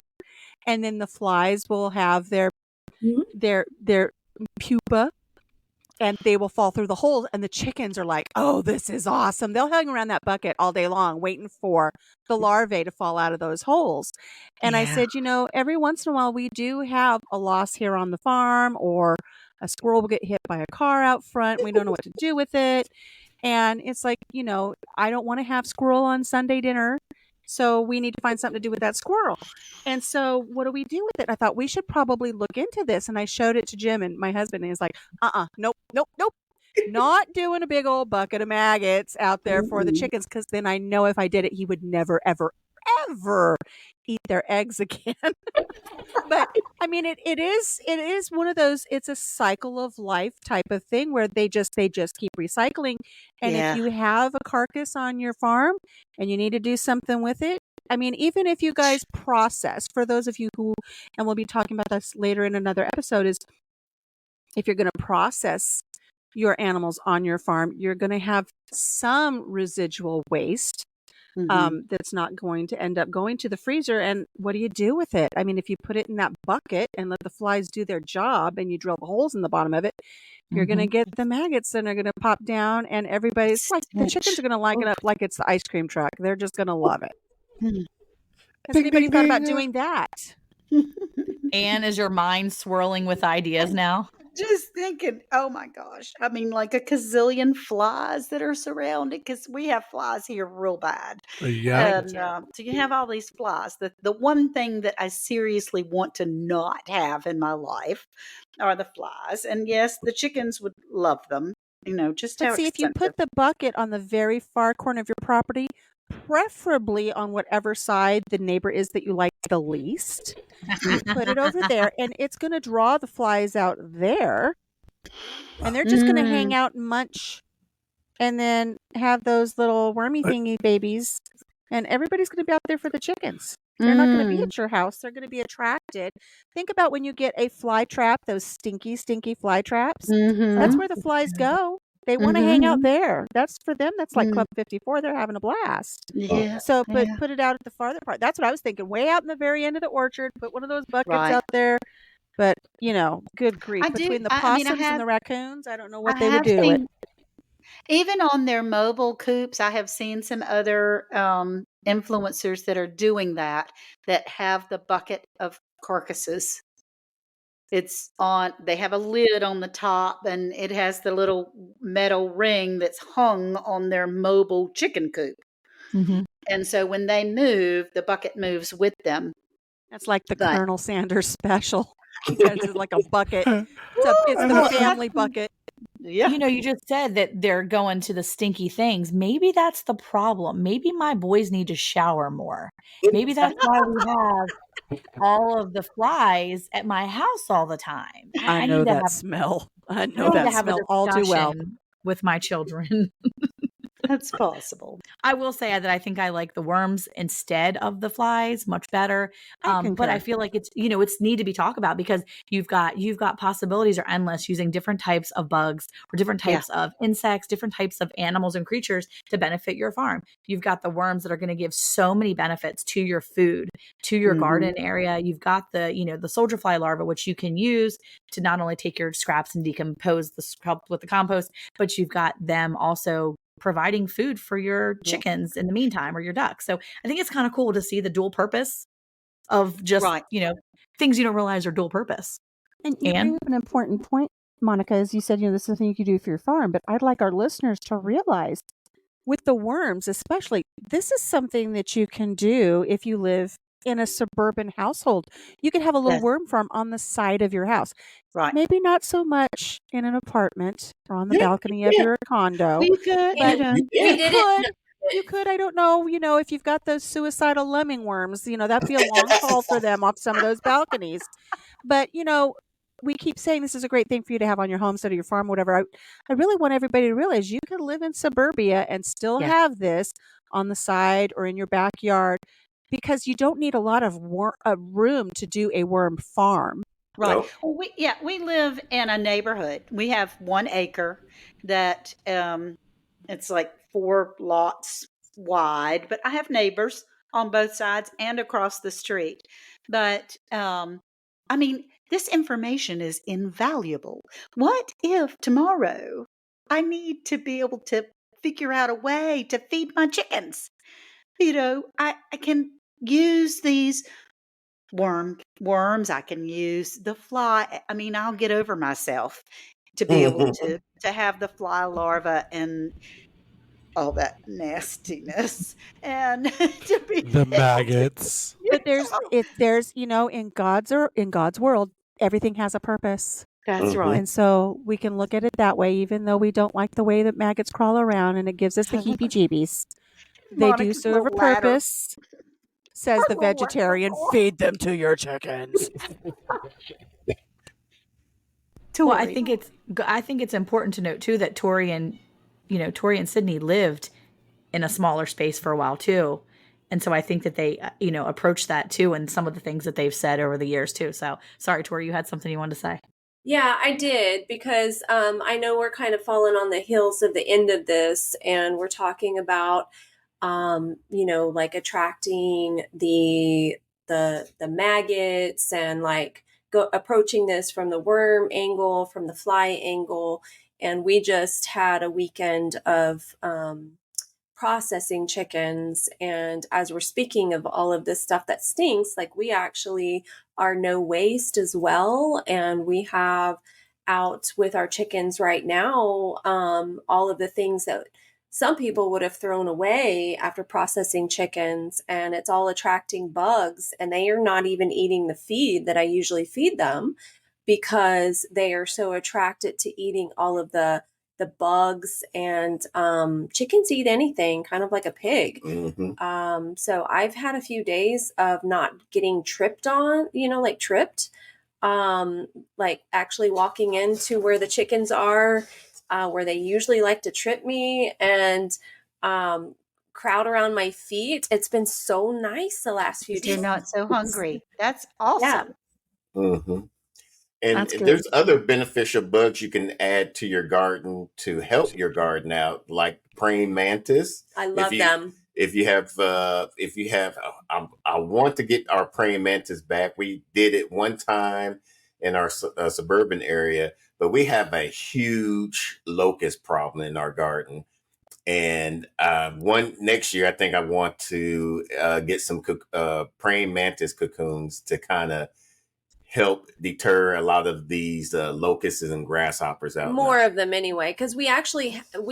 and then the flies will have their pupa, and they will fall through the holes, and the chickens are like, oh, this is awesome. They'll hang around that bucket all day long waiting for the larvae to fall out of those holes. And I said, every once in a while we do have a loss here on the farm, or a squirrel will get hit by a car out front. We don't know what to do with it. And it's like, I don't want to have squirrel on Sunday dinner. So we need to find something to do with that squirrel. And so what do we do with it? I thought we should probably look into this. And I showed it to Jim and my husband, and he's like, nope. Not doing a big old bucket of maggots out there for the chickens, because then I know if I did it, he would never, ever, ever eat their eggs again. But I mean, it is one of those, it's a cycle of life type of thing where they just keep recycling. And if you have a carcass on your farm and you need to do something with it, I mean, even if you guys process, for those of you who, and we'll be talking about this later in another episode, is if you're going to process your animals on your farm, you're going to have some residual waste that's not going to end up going to the freezer. And what do you do with it? I mean, if you put it in that bucket and let the flies do their job, and you drill the holes in the bottom of it, you're going to get the maggots, and they're going to pop down, and everybody's like, the chickens are going to like it up like it's the ice cream truck. They're just going to love it. Has anybody thought about doing that? Anne, is your mind swirling with ideas now? Just thinking, oh my gosh. I mean, like a gazillion flies that are surrounded, because we have flies here real bad. Yeah. And so you have all these flies. The one thing that I seriously want to not have in my life are the flies. And yes, the chickens would love them. Just how But see, if you expensive. put the bucket on the very far corner of your property, preferably on whatever side the neighbor is that you like the least, you put it over there, and it's going to draw the flies out there, and they're just going to hang out and munch, and then have those little wormy thingy babies, and everybody's going to be out there for the chickens. They're not going to be at your house. They're going to be attracted. Think about when you get a fly trap, those stinky, stinky fly traps. That's where the flies go. They want to hang out there. That's for them. That's like Club 54. They're having a blast. Yeah. So put it out at the farther part. That's what I was thinking. Way out in the very end of the orchard. Put one of those buckets out there. But, good grief. Between the possums and the raccoons, I don't know what they would do to it. Even on their mobile coops, I have seen some other influencers that are doing that have the bucket of carcasses. They have a lid on the top, and it has the little metal ring that's hung on their mobile chicken coop. And so when they move, the bucket moves with them. That's like the Colonel Sanders special. It's like a bucket. It's the family bucket. Yeah. You just said that they're going to the stinky things. Maybe that's the problem. Maybe my boys need to shower more. Maybe that's why we have all of the flies at my house all the time. I know that smell. I know that smell all too well with my children. That's possible. I will say that I think I like the worms instead of the flies much better. But I feel like it's need to be talked about because you've got possibilities are endless using different types of bugs or different types of insects, different types of animals and creatures to benefit your farm. You've got the worms that are going to give so many benefits to your food, to your garden area. You've got the soldier fly larva, which you can use to not only take your scraps and decompose help with the compost, but you've got them also providing food for your chickens in the meantime or your ducks. So I think it's kind of cool to see the dual purpose of just, things you don't realize are dual purpose. And you bring up an important point, Monica, as you said, this is something you could do for your farm, but I'd like our listeners to realize with the worms, especially, this is something that you can do if you live in a suburban household. You could have a little worm farm on the side of your house. Right. Maybe not so much in an apartment or on the balcony of your condo. We could. You could. I don't know. If you've got those suicidal lemming worms, that'd be a long haul for them off some of those balconies. But, we keep saying this is a great thing for you to have on your homestead or your farm, whatever. I really want everybody to realize you can live in suburbia and still have this on the side or in your backyard because you don't need a lot of room to do a worm farm. Right. Well, we live in a neighborhood. We have 1 acre that it's like 4 lots wide, but I have neighbors on both sides and across the street. But this information is invaluable. What if tomorrow I need to be able to figure out a way to feed my chickens? I can use these worms. I can use the fly. I'll get over myself to be able to have the fly larva and all that nastiness and to be the maggots. But there's in God's world, everything has a purpose. That's right. And so we can look at it that way, even though we don't like the way that maggots crawl around and it gives us the heebie-jeebies. They do serve a purpose, says the vegetarian. Feed them to your chickens. Well, I think it's important to note too that Tori and Sydney lived in a smaller space for a while too. And so I think that they, approach that too and some of the things that they've said over the years too. So sorry, Tori, you had something you wanted to say. Yeah, I did because I know we're kind of falling on the heels of the end of this and we're talking about, like attracting the maggots and like approaching this from the worm angle, from the fly angle. And we just had a weekend of processing chickens. And as we're speaking of all of this stuff that stinks, like we actually are no waste as well. And we have out with our chickens right now all of the things that some people would have thrown away after processing chickens, and it's all attracting bugs, and they are not even eating the feed that I usually feed them because they are so attracted to eating all of the bugs, and chickens eat anything, kind of like a pig. So I've had a few days of not getting tripped on, tripped, like actually walking into where the chickens are, where they usually like to trip me, and crowd around my feet. It's been so nice the last few days. You're not so hungry. That's awesome. Mm-hmm. And That's good. there's other beneficial bugs you can add to your garden to help your garden out, like praying mantis. I love them. If you have, I want to get our praying mantis back. We did it one time in our suburban area, but we have a huge locust problem in our garden. And next year, I think I want to get some praying mantis cocoons to kind of help deter a lot of these locusts and grasshoppers out. More of them anyway, because we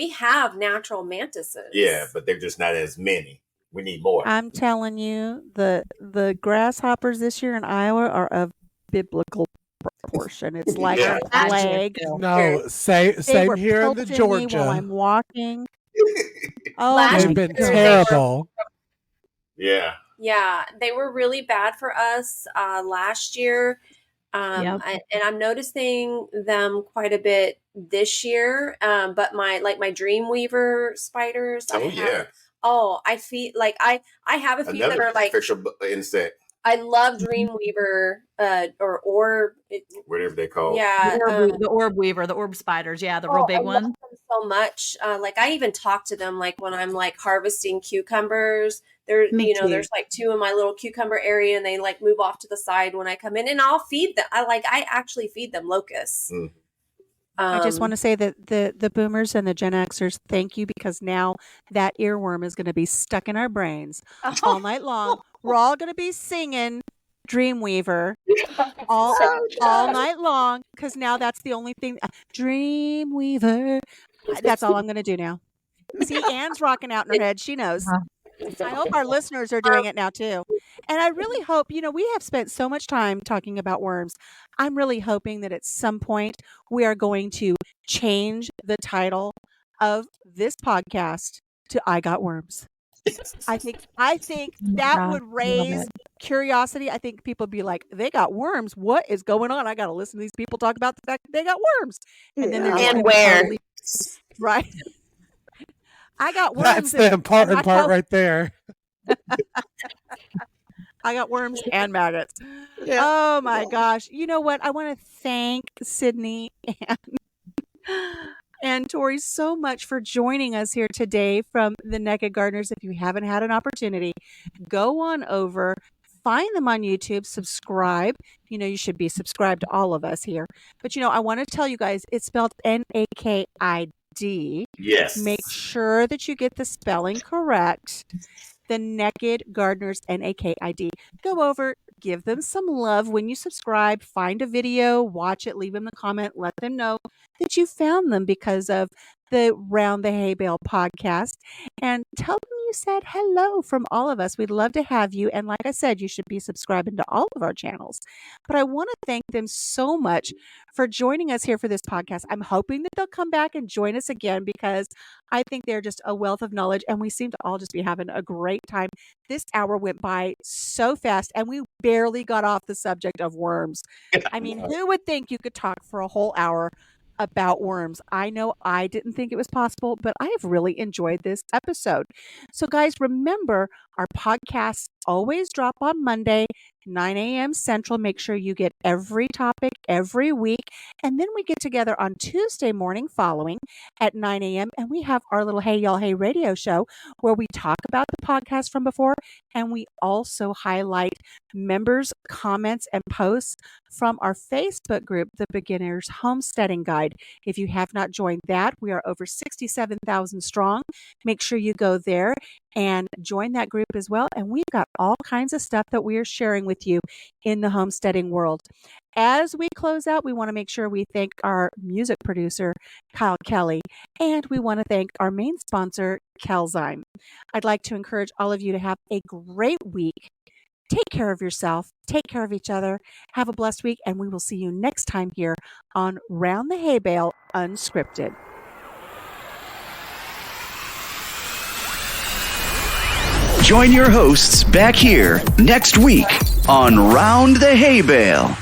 have natural mantises. Yeah, but they're just not as many. We need more. I'm telling you, the grasshoppers this year in Iowa are of biblical proportion. It's like Yeah. a plague. No, same were here in the pelting me Georgia. while I'm walking. Oh, Last my They've been year, terrible. Yeah. Yeah, they were really bad for us last year. Yep. And I'm noticing them quite a bit this year. But my Dreamweaver spiders. I feel like I have a few that Another are like beneficial insect, I love Dreamweaver or orb. whatever they call. Yeah, The orb weaver, the orb spiders. Yeah, the real big I love one. them so much. Like I even talk to them like when I'm like harvesting cucumbers. There, Me too. there's like 2 in my little cucumber area, and they like move off to the side when I come in, and I'll feed them. I actually feed them locusts. Mm. I just want to say that the boomers and the Gen Xers, thank you, because now that earworm is going to be stuck in our brains all night long. We're all going to be singing Dreamweaver all night long, because now that's the only thing. Dreamweaver. That's all I'm going to do now. See, Anne's rocking out in her head. She knows. I hope our listeners are doing it now too. And I really hope, we have spent so much time talking about worms. I'm really hoping that at some point we are going to change the title of this podcast to I Got Worms. I think that would raise curiosity. I think people would be like, they got worms. What is going on? I got to listen to these people talk about the fact that they got worms. And then they're And where. Right. I got worms. That's the important part right there. I got worms and maggots. Yeah. Oh my gosh. You know what? I want to thank Sydney and Tori so much for joining us here today from the Nakid Gardeners. If you haven't had an opportunity, go on over, find them on YouTube, subscribe. You should be subscribed to all of us here. But I want to tell you guys, it's spelled Nakid. Yes. Make sure that you get the spelling correct. The Nakid Gardeners, Nakid. Go over, give them some love when you subscribe. Find a video, watch it, leave them a comment, let them know that you found them because of the Round the Hay Bale podcast, and tell them you said hello from all of us. We'd love to have you. And like I said, you should be subscribing to all of our channels. But I want to thank them so much for joining us here for this podcast. I'm hoping that they'll come back and join us again, because I think they're just a wealth of knowledge, and we seem to all just be having a great time. This hour went by so fast, and we barely got off the subject of worms. I mean, who would think you could talk for a whole hour about worms? I know I didn't think it was possible, but I have really enjoyed this episode. So guys, remember, our podcasts always drop on Monday, 9 a.m. Central. Make sure you get every topic every week. And then we get together on Tuesday morning following at 9 a.m. And we have our little Hey Y'all Hey radio show where we talk about the podcast from before. And we also highlight members' comments and posts from our Facebook group, The Beginner's Homesteading Guide. If you have not joined that, we are over 67,000 strong. Make sure you go there and join that group as well. And we've got all kinds of stuff that we are sharing with you in the homesteading world. As we close out, we want to make sure we thank our music producer, Kyle Kelly, and we want to thank our main sponsor, Calzyme. I'd like to encourage all of you to have a great week. Take care of yourself. Take care of each other. Have a blessed week, and we will see you next time here on Round the Hay Bale Unscripted. Join your hosts back here next week on Round the Hay Bale.